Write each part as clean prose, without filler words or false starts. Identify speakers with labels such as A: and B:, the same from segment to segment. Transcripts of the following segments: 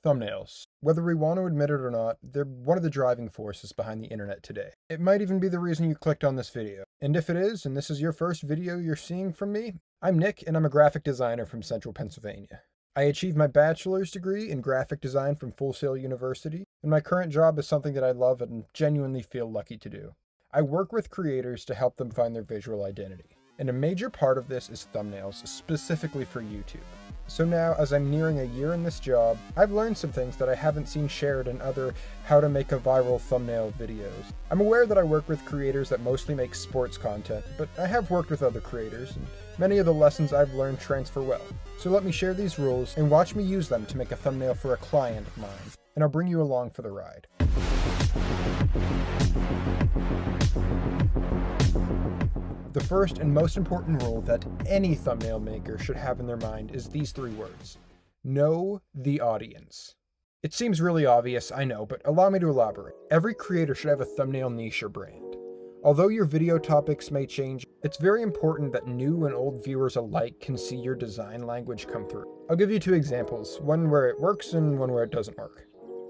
A: Thumbnails. Whether we want to admit it or not, they're one of the driving forces behind the internet today. It might even be the reason you clicked on this video. And if it is, and this is your first video you're seeing from me, I'm Nick and I'm a graphic designer from Central Pennsylvania. I achieved my bachelor's degree in graphic design from Full Sail University, and my current job is something that I love and genuinely feel lucky to do. I work with creators to help them find their visual identity. And a major part of this is thumbnails, specifically for YouTube. So now, as I'm nearing a year in this job, I've learned some things that I haven't seen shared in other how to make a viral thumbnail videos. I'm aware that I work with creators that mostly make sports content, but I have worked with other creators, and many of the lessons I've learned transfer well. So let me share these rules and watch me use them to make a thumbnail for a client of mine, and I'll bring you along for the ride. The first and most important rule that any thumbnail maker should have in their mind is these 3 words. Know the audience. It seems really obvious, I know, but allow me to elaborate. Every creator should have a thumbnail niche or brand. Although your video topics may change, it's very important that new and old viewers alike can see your design language come through. I'll give you 2 examples, one where it works and one where it doesn't work.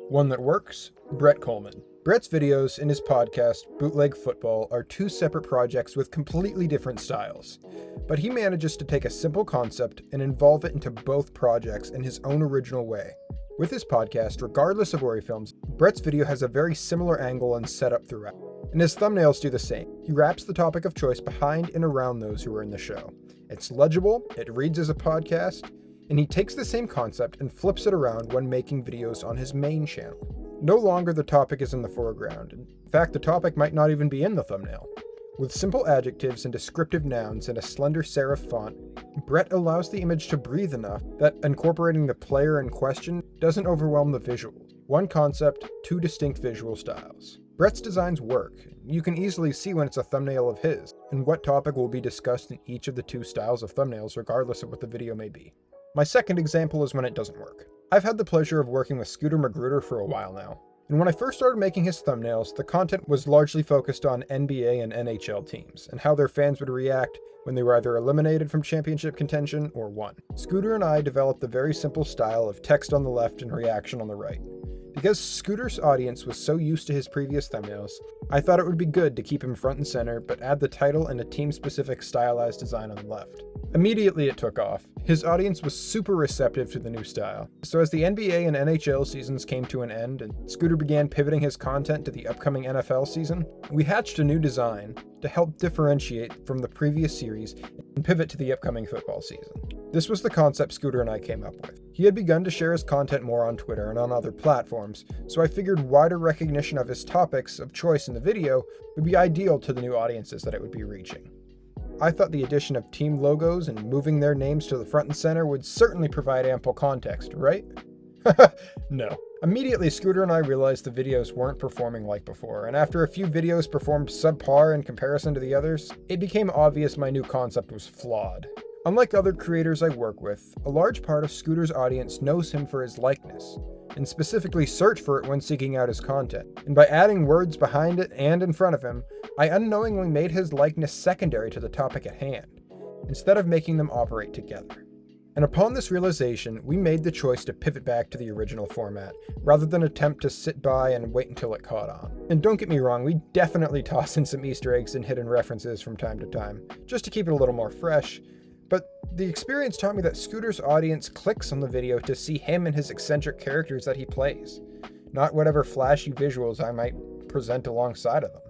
A: One that works, Brett Kollmann. Brett's videos and his podcast, Bootleg Football, are 2 separate projects with completely different styles. But he manages to take a simple concept and involve it into both projects in his own original way. With his podcast, regardless of where he films, Brett's video has a very similar angle and setup throughout. And his thumbnails do the same. He wraps the topic of choice behind and around those who are in the show. It's legible, it reads as a podcast, and he takes the same concept and flips it around when making videos on his main channel. No longer the topic is in the foreground. In fact, the topic might not even be in the thumbnail. With simple adjectives and descriptive nouns in a slender serif font, Brett allows the image to breathe enough that incorporating the player in question doesn't overwhelm the visuals. One concept, 2 distinct visual styles. Brett's designs work. You can easily see when it's a thumbnail of his, and what topic will be discussed in each of the 2 styles of thumbnails regardless of what the video may be. My second example is when it doesn't work. I've had the pleasure of working with Magruder for a while now, and when I first started making his thumbnails, the content was largely focused on NBA and NHL teams, and how their fans would react when they were either eliminated from championship contention or won. Scooter and I developed a very simple style of text on the left and reaction on the right. Because Scooter's audience was so used to his previous thumbnails, I thought it would be good to keep him front and center, but add the title and a team-specific stylized design on the left. Immediately it took off. His audience was super receptive to the new style. So as the NBA and NHL seasons came to an end, and Scooter began pivoting his content to the upcoming NFL season, we hatched a new design to help differentiate from the previous series and pivot to the upcoming football season. This was the concept Scooter and I came up with. He had begun to share his content more on Twitter and on other platforms, so I figured wider recognition of his topics of choice in the video would be ideal to the new audiences that it would be reaching. I thought the addition of team logos and moving their names to the front and center would certainly provide ample context, right? No. Immediately, Scooter and I realized the videos weren't performing like before, and after a few videos performed subpar in comparison to the others, it became obvious my new concept was flawed. Unlike other creators I work with, a large part of Scooter's audience knows him for his likeness, and specifically search for it when seeking out his content. And by adding words behind it and in front of him, I unknowingly made his likeness secondary to the topic at hand, instead of making them operate together. And upon this realization, we made the choice to pivot back to the original format, rather than attempt to sit by and wait until it caught on. And don't get me wrong, we definitely toss in some Easter eggs and hidden references from time to time, just to keep it a little more fresh. But the experience taught me that Scooter's audience clicks on the video to see him and his eccentric characters that he plays, not whatever flashy visuals I might present alongside of them.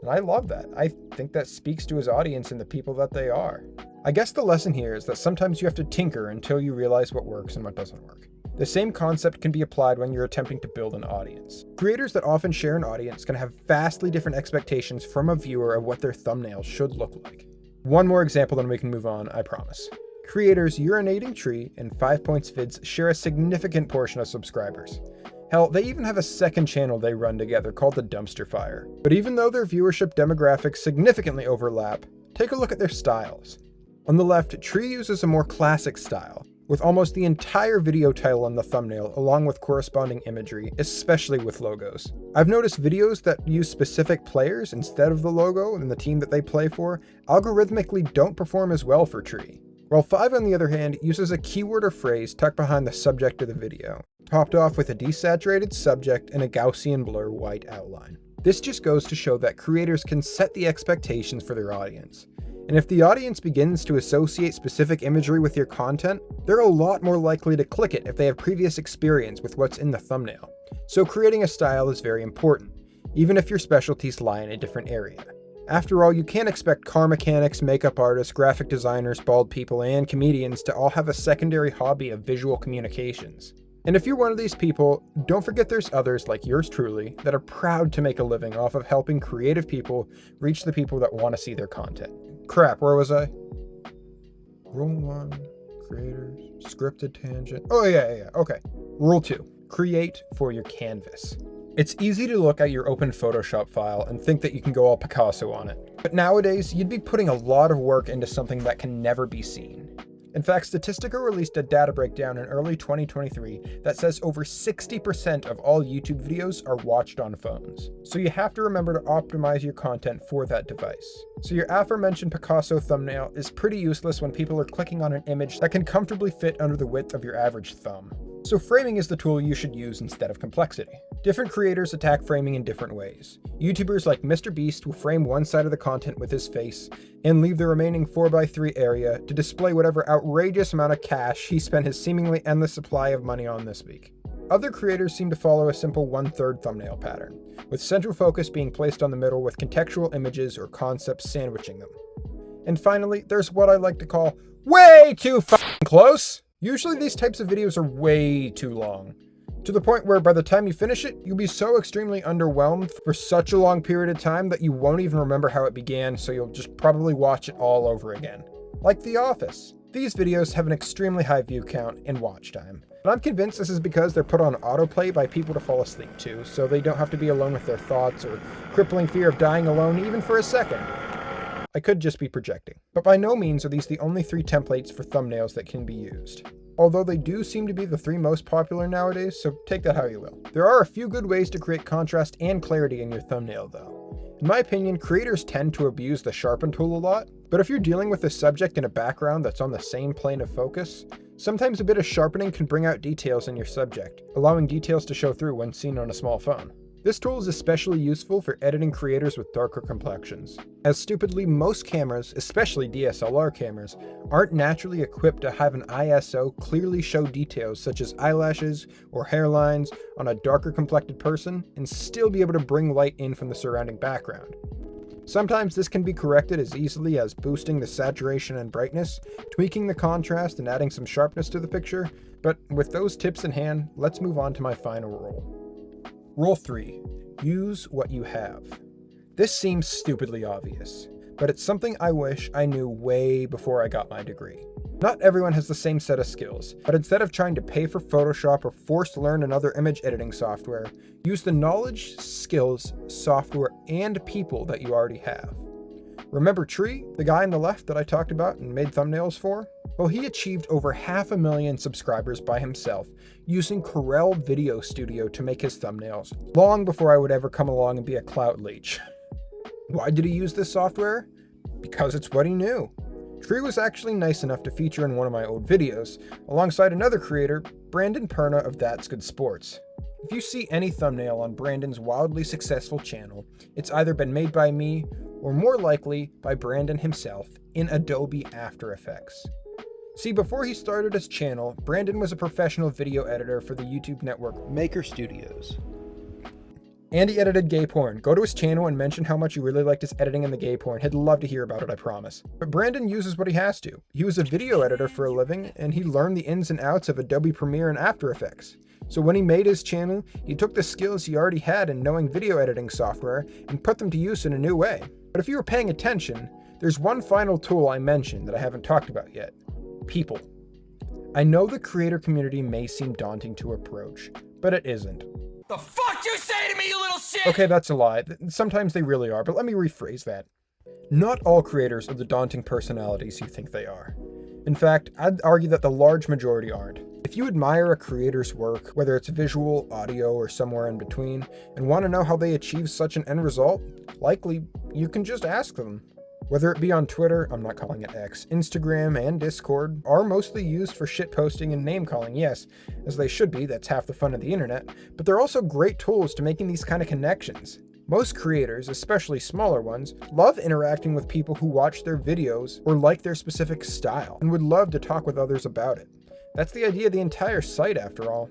A: And I love that. I think that speaks to his audience and the people that they are. I guess the lesson here is that sometimes you have to tinker until you realize what works and what doesn't work. The same concept can be applied when you're attempting to build an audience. Creators that often share an audience can have vastly different expectations from a viewer of what their thumbnails should look like. One more example, then we can move on, I promise. Creators Urinating Tree and FivePoints Vids share a significant portion of subscribers. Hell, they even have a second channel they run together called The Dumpster Fire. But even though their viewership demographics significantly overlap, take a look at their styles. On the left, Tree uses a more classic style, with almost the entire video title on the thumbnail along with corresponding imagery, especially with logos. I've noticed videos that use specific players instead of the logo and the team that they play for algorithmically don't perform as well for Tree. while Five, on the other hand, uses a keyword or phrase tucked behind the subject of the video, topped off with a desaturated subject and a Gaussian blur white outline. This just goes to show that creators can set the expectations for their audience. And if the audience begins to associate specific imagery with your content, they're a lot more likely to click it if they have previous experience with what's in the thumbnail. So creating a style is very important, even if your specialties lie in a different area. After all, you can't expect car mechanics, makeup artists, graphic designers, bald people, and comedians to all have a secondary hobby of visual communications. And if you're one of these people, don't forget there's others like yours truly that are proud to make a living off of helping creative people reach the people that want to see their content. Crap, where was I? Rule 1, creators, scripted tangent. Oh yeah, okay. Rule 2, create for your canvas. It's easy to look at your open Photoshop file and think that you can go all Picasso on it. But nowadays, you'd be putting a lot of work into something that can never be seen. In fact, Statistica released a data breakdown in early 2023 that says over 60% of all YouTube videos are watched on phones. So you have to remember to optimize your content for that device. So your aforementioned Picasso thumbnail is pretty useless when people are clicking on an image that can comfortably fit under the width of your average thumb. So framing is the tool you should use instead of complexity. Different creators attack framing in different ways. YouTubers like MrBeast will frame one side of the content with his face and leave the remaining 4x3 area to display whatever outrageous amount of cash he spent his seemingly endless supply of money on this week. Other creators seem to follow a simple 1/3 thumbnail pattern, with central focus being placed on the middle with contextual images or concepts sandwiching them. And finally, there's what I like to call way too f***ing close. Usually these types of videos are way too long, to the point where by the time you finish it, you'll be so extremely underwhelmed for such a long period of time that you won't even remember how it began, so you'll just probably watch it all over again. Like The Office. These videos have an extremely high view count and watch time. And I'm convinced this is because they're put on autoplay by people to fall asleep to, so they don't have to be alone with their thoughts or crippling fear of dying alone even for a second. I could just be projecting. But by no means are these the only 3 templates for thumbnails that can be used. Although they do seem to be the 3 most popular nowadays, so take that how you will. There are a few good ways to create contrast and clarity in your thumbnail though. In my opinion, creators tend to abuse the sharpen tool a lot, but if you're dealing with a subject in a background that's on the same plane of focus, sometimes a bit of sharpening can bring out details in your subject, allowing details to show through when seen on a small phone. This tool is especially useful for editing creators with darker complexions, as stupidly most cameras, especially DSLR cameras, aren't naturally equipped to have an ISO clearly show details such as eyelashes or hairlines on a darker complected person and still be able to bring light in from the surrounding background. Sometimes this can be corrected as easily as boosting the saturation and brightness, tweaking the contrast and adding some sharpness to the picture, but with those tips in hand, let's move on to my final rule. Rule 3. Use what you have. This seems stupidly obvious, but it's something I wish I knew way before I got my degree. Not everyone has the same set of skills, but instead of trying to pay for Photoshop or force to learn another image editing software, use the knowledge, skills, software, and people that you already have. Remember Tree, the guy on the left that I talked about and made thumbnails for? Well, he achieved over 500,000 subscribers by himself using Corel Video Studio to make his thumbnails, long before I would ever come along and be a clout leech. Why did he use this software? Because it's what he knew. Tree was actually nice enough to feature in one of my old videos, alongside another creator, Brandon Perna of That's Good Sports. If you see any thumbnail on Brandon's wildly successful channel, it's either been made by me, or more likely by Brandon himself in Adobe After Effects. See, before he started his channel, Brandon was a professional video editor for the YouTube network Maker Studios. And he edited gay porn. Go to his channel and mention how much you really liked his editing in the gay porn. He'd love to hear about it, I promise. But Brandon uses what he has to. He was a video editor for a living, and he learned the ins and outs of Adobe Premiere and After Effects. So when he made his channel, he took the skills he already had in knowing video editing software and put them to use in a new way. But if you were paying attention, there's one final tool I mentioned that I haven't talked about yet. People. I know the creator community may seem daunting to approach, but it isn't.
B: The fuck you say to me, you little shit?
A: Okay, that's a lie. Sometimes they really are, but let me rephrase that. Not all creators are the daunting personalities you think they are. In fact, I'd argue that the large majority aren't. If you admire a creator's work, whether it's visual, audio, or somewhere in between, and want to know how they achieve such an end result, likely you can just ask them. Whether it be on Twitter, I'm not calling it X, Instagram, and Discord, are mostly used for shitposting and name-calling, yes, as they should be, that's half the fun of the internet, but they're also great tools to making these kind of connections. Most creators, especially smaller ones, love interacting with people who watch their videos or like their specific style, and would love to talk with others about it. That's the idea of the entire site, after all.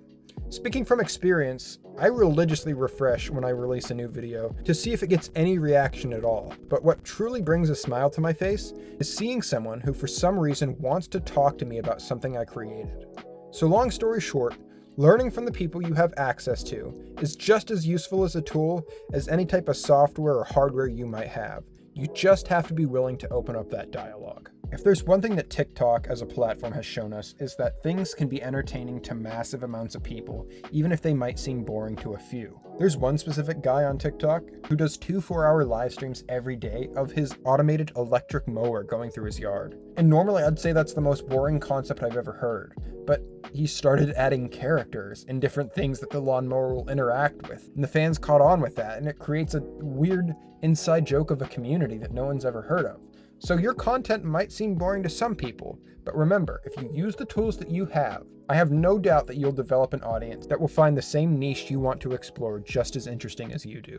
A: Speaking from experience, I religiously refresh when I release a new video to see if it gets any reaction at all. But what truly brings a smile to my face is seeing someone who for some reason wants to talk to me about something I created. So long story short, learning from the people you have access to is just as useful as a tool as any type of software or hardware you might have. You just have to be willing to open up that dialogue. If there's one thing that TikTok as a platform has shown us, is that things can be entertaining to massive amounts of people, even if they might seem boring to a few. There's one specific guy on TikTok who does 2 4-hour live streams every day of his automated electric mower going through his yard. And normally I'd say that's the most boring concept I've ever heard, but he started adding characters and different things that the lawnmower will interact with, and the fans caught on with that, and it creates a weird inside joke of a community that no one's ever heard of. So your content might seem boring to some people, but remember, if you use the tools that you have, I have no doubt that you'll develop an audience that will find the same niche you want to explore just as interesting as you do.